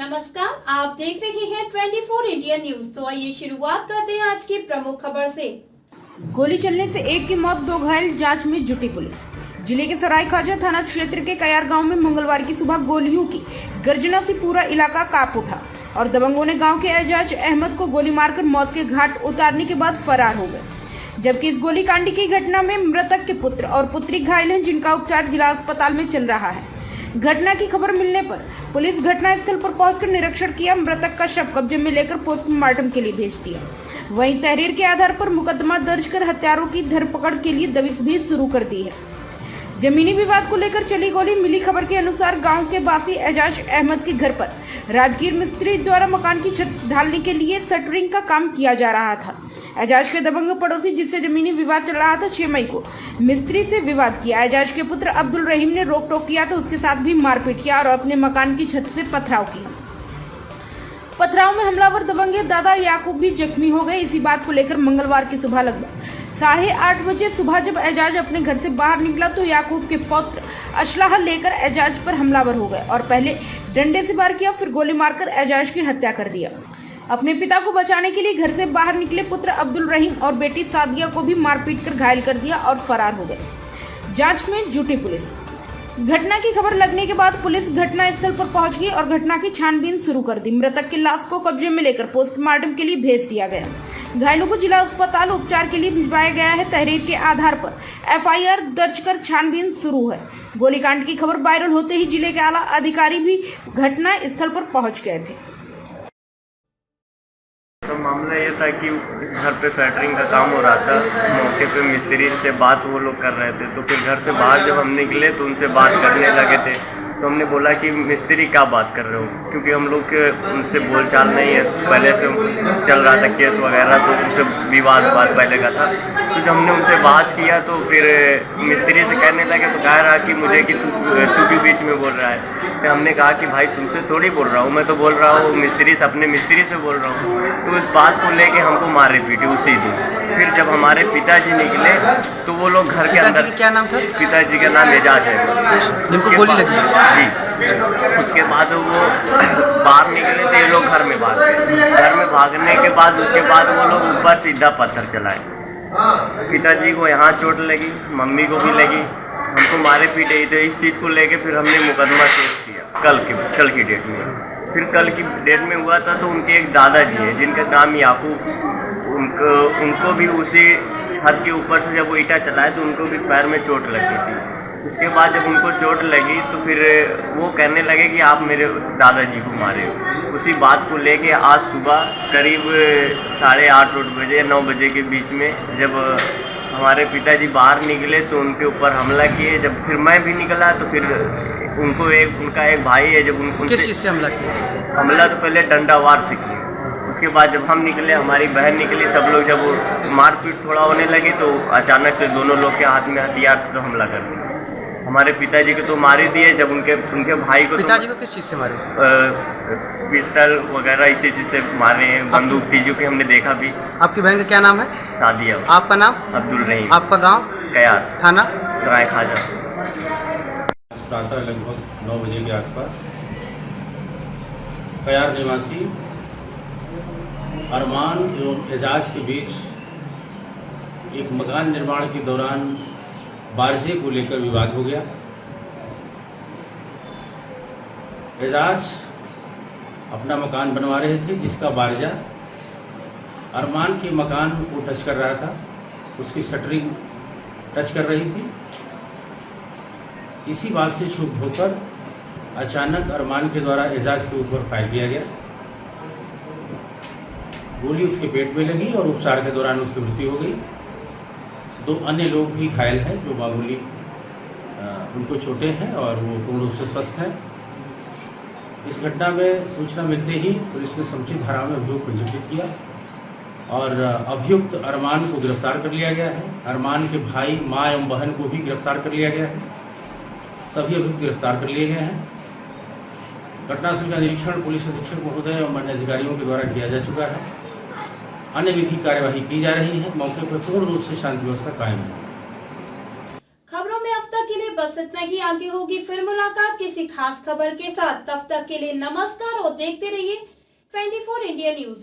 नमस्कार, आप देख रहे हैं 24 इंडिया न्यूज। तो आइए शुरुआत करते हैं आज की प्रमुख खबर से। गोली चलने से एक की मौत, 2 घायल, जांच में जुटी पुलिस। जिले के सरायखाजा थाना क्षेत्र के कयार गांव में मंगलवार की सुबह गोलियों की गर्जना से पूरा इलाका कांप उठा और दबंगों ने गांव के एजाज अहमद को गोली मारकर मौत के घाट उतारने के बाद फरार हो गए। जबकि इस गोलीकांड की घटना में मृतक के पुत्र और पुत्री घायल हैं, जिनका उपचार जिला अस्पताल में चल रहा है। घटना की खबर मिलने पर पुलिस घटनास्थल पर पहुंचकर निरीक्षण किया। मृतक का शव कब्जे में लेकर पोस्टमार्टम के लिए भेज दिया। वहीं तहरीर के आधार पर मुकदमा दर्ज कर हत्यारों की धरपकड़ के लिए दबिश भी शुरू कर दी है। जमीनी विवाद को लेकर चली गोली। मिली खबर के अनुसार गांव के वासी एजाज अहमद के घर पर राजगीर मिस्त्री द्वारा मकान की छत ढालने के लिए शटरिंग का काम किया जा रहा था। एजाज के दबंग पड़ोसी, जिससे जमीनी विवाद चल रहा था, 6 मई को मिस्त्री से विवाद किया। एजाज के पुत्र अब्दुल रहीम ने रोक टोक किया तो उसके साथ भी मारपीट किया और अपने मकान की छत से पथराव किया। पथराव में हमलावर दबंगे दादा याकूब भी जख्मी हो गए। इसी बात को लेकर मंगलवार की सुबह लगभग 8:30 बजे सुबह जब एजाज अपने घर से बाहर निकला तो याकूब के पौत्र असलाह लेकर एजाज पर हमलावर हो गए और पहले डंडे से वार किया, फिर गोली मारकर एजाज की हत्या कर दिया। अपने पिता को बचाने के लिए घर से बाहर निकले पुत्र अब्दुल रहीम और बेटी सादिया को भी मारपीट कर घायल कर दिया और फरार हो गए। जांच में जुटी पुलिस। घटना की खबर लगने के बाद पुलिस घटनास्थल पर पहुंच गई और घटना की छानबीन शुरू कर दी। मृतक की लाश को कब्जे में लेकर पोस्टमार्टम के लिए भेज दिया गया। घायलों को जिला अस्पताल उपचार के लिए भिजवाया गया है। तहरीर के आधार पर FIR दर्ज कर छानबीन शुरू है। गोलीकांड की खबर वायरल होते ही जिले के आला अधिकारी भी घटना स्थल पर पहुंच गए थे। तो मामला ये था कि घर पे शटरिंग का काम हो रहा था। मौके पे मिस्त्री से बात वो लोग कर रहे थे, तो फिर घर से बाहर जब हम निकले तो उनसे बात करने लगे थे। तो हमने बोला कि मिस्त्री क्या बात कर रहे हो, क्योंकि हम लोग के उनसे बोलचाल नहीं है, पहले से चल रहा था केस वगैरह, तो उनसे विवाद पहले का था। तो जब हमने उनसे बहस किया तो फिर मिस्त्री से कहने लगे, तो कह रहा कि मुझे कि तू भी बीच में बोल रहा है। तो हमने कहा कि भाई तुमसे थोड़ी बोल रहा हूँ, मैं तो बोल रहा हूँ मिस्त्री से, अपने मिस्त्री से बोल रहा हूँ। तो इस बात को लेके हमको मारे पीटे उसी दिन। फिर जब हमारे पिताजी निकले तो वो लोग घर के अंदर। क्या नाम था? पिताजी का नाम एजाज है। जिनको गोली लगी? जी। उसके बाद वो बाहर निकले तो ये लोग घर में भाग गए। घर में भागने के बाद उसके बाद वो लोग ऊपर सीधा पत्थर चलाए। पिताजी को यहाँ चोट लगी, मम्मी को भी लगी, हमको मारे पीटे ही। तो इस चीज़ को लेके फिर हमने मुकदमा केस किया कल की डेट में। फिर कल की डेट में हुआ था तो उनके एक दादाजी हैं जिनका नाम याकूब, उनको भी उसी छत के ऊपर से जब वो ईंटा चलाए तो उनको भी पैर में चोट लगी थी। उसके बाद जब उनको चोट लगी तो फिर वो कहने लगे कि आप मेरे दादाजी को मारे हो। उसी बात को लेके आज सुबह करीब 8:30 बजे 9 बजे के बीच में जब हमारे पिताजी बाहर निकले तो उनके ऊपर हमला किए। जब फिर मैं भी निकला तो फिर उनका एक भाई है, जब उनको किस चीज़ से हमला किया? हमला तो पहले डंडा वार से किया। उसके बाद जब हम निकले, हमारी बहन निकली, सब लोग जब मारपीट थोड़ा होने लगी तो अचानक से दोनों लोग के हाथ में हथियार तो हमला कर दिया। हमारे पिताजी को तो मार ही दिए, जब उनके भाई को पिताजी को किस चीज़ से मारे? पिस्टल वगैरह इसी चीज़ से मारे हैं, बंदूक थी जो कि हमने देखा भी। आपकी बहन का क्या नाम है? सादिया। आपका नाम? अब्दुल रहीम। आपका गांव? कयार थाना? सरायखाजा। प्रातः लगभग 9 बजे के आसपास कयार निवासी अरमान एवं एजाज के बीच एक मकान निर्माण के दौरान बारजे को लेकर विवाद हो गया। एजाज अपना मकान बनवा रहे थे, जिसका बारजा अरमान के मकान को टच कर रहा था, उसकी शटरिंग टच कर रही थी। इसी बात से क्षुब्ध होकर अचानक अरमान के द्वारा एजाज के ऊपर फायर किया गया। गोली उसके पेट में लगी और उपचार के दौरान उसकी मृत्यु हो गई। 2 अन्य लोग भी घायल हैं, जो मामूली उनको चोटें हैं और वो पूर्ण रूप से स्वस्थ हैं। इस घटना में सूचना मिलते ही पुलिस ने समुचित धारा में अभियोग पंजीकृत किया और अभियुक्त अरमान को गिरफ्तार कर लिया गया है। अरमान के भाई, माँ एवं बहन को भी गिरफ्तार कर लिया गया है। सभी अभियुक्त गिरफ्तार कर लिए गए हैं। घटनास्थल का निरीक्षण पुलिस अधीक्षक महोदय एवं अन्य अधिकारियों के द्वारा किया जा चुका है। अन्य विधिक कार्यवाही की जा रही है। मौके पर पूर्ण रूप से शांति व्यवस्था कायम है। खबरों में अब तक के लिए बस इतना ही। आगे होगी फिर मुलाकात किसी खास खबर के साथ। तब तक के लिए नमस्कार और देखते रहिए 24 इंडिया न्यूज।